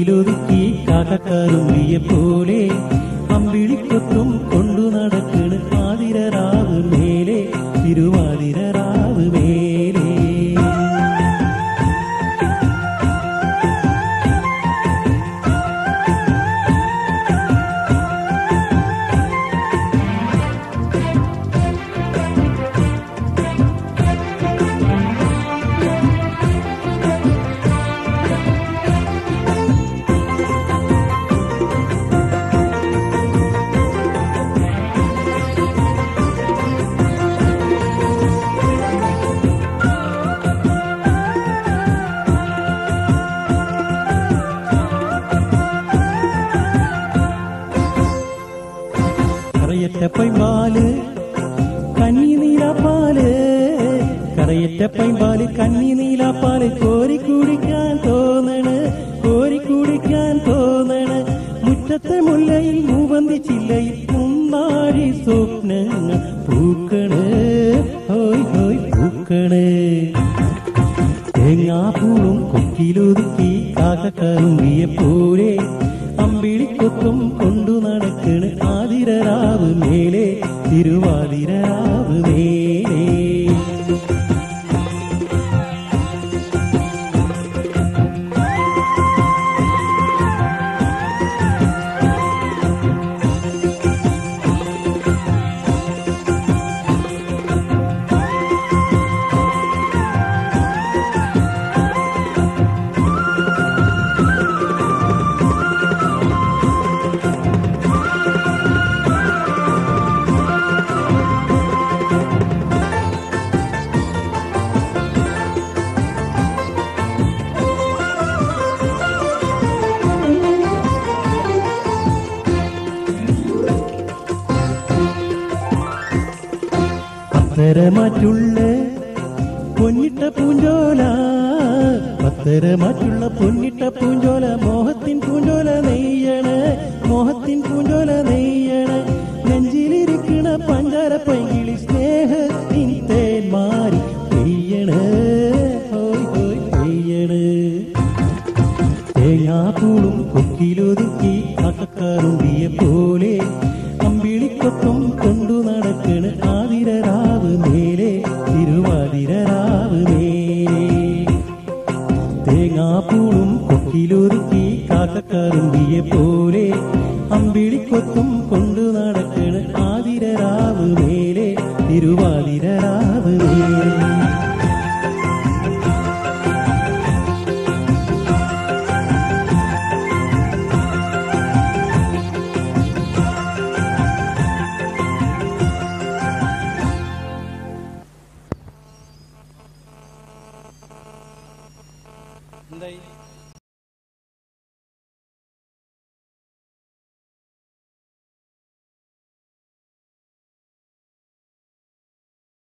കൊക്കിലൊതുക്കി കാക്കക്കറുമ്പിയെ പോലെ അമ്പിളിക്കൊത്തും കൊണ്ടു നടക്കണ് ആതിരരാവ് മേലെ തിരുവാതിരരാവ് മേലെ. കറയറ്റപ്പൈമ്പാല് കന്നി നീലാപ്പാല്, കറയറ്റപ്പൈമ്പാല് കന്നി നീലാപ്പാല് കോരി കുടിക്കാൻ തോന്നണ്, കോരി കുടിക്കാൻ തോന്നണ്. മുറ്റത്തെ മുല്ലയിൽ മൂവന്തി ചില്ലയിൽ മുന്നാഴി സ്വപ്നങ്ങൾ പൂക്കണ്, ഹോയ് ഹോയ് പൂക്കണ്. തേങ്ങാപ്പൂളും കൊക്കിലൊതുക്കി കാക്കക്കറുമ്പിയെ പോലെ അമ്പിളിക്കൊത്തും കൊണ്ടു നടക്കണ് ആതിരരാവ് മേലെ തിരുവാതിരരാവ് മേലെ. പത്തരമാറ്റുള്ള പൊന്നിട്ട പൂഞ്ചോല, പത്തരമാറ്റുള്ള പൊന്നിട്ട പൂഞ്ചോല മോഹത്തിൻ പൂഞ്ചോല നെയ്യണ്, മോഹത്തിൻ പൂഞ്ചോല നെയ്യണ്. നെഞ്ചിലിരിക്കണ പഞ്ചാര പൈകിളി സ്നേഹത്തിൻ തേന്മാരി പെയ്യണ്, ഹോയ് ഹോയ് പെയ്യണ്. തേങ്ങാപ്പൂളും കൊക്കിലൊതുക്കി കാക്കക്കറുമ്പിയെ പോലെ അമ്പിളിക്കൊത്തും കൊണ്ടു നടക്കണ് ആതിരരാവ് മേലെ തിരുവാതിരരാവ് മേലെ. തേങ്ങാപ്പൂളും കൊക്കിലൊതുക്കി കാക്കക്കറുമ്പിയെ പോലെ അമ്പിളിക്കൊത്തും കൊണ്ടു നടക്കണ് ആതിരരാവ് മേലെ തിരുവാതിരരാവ് മേലെ. എന്തായി?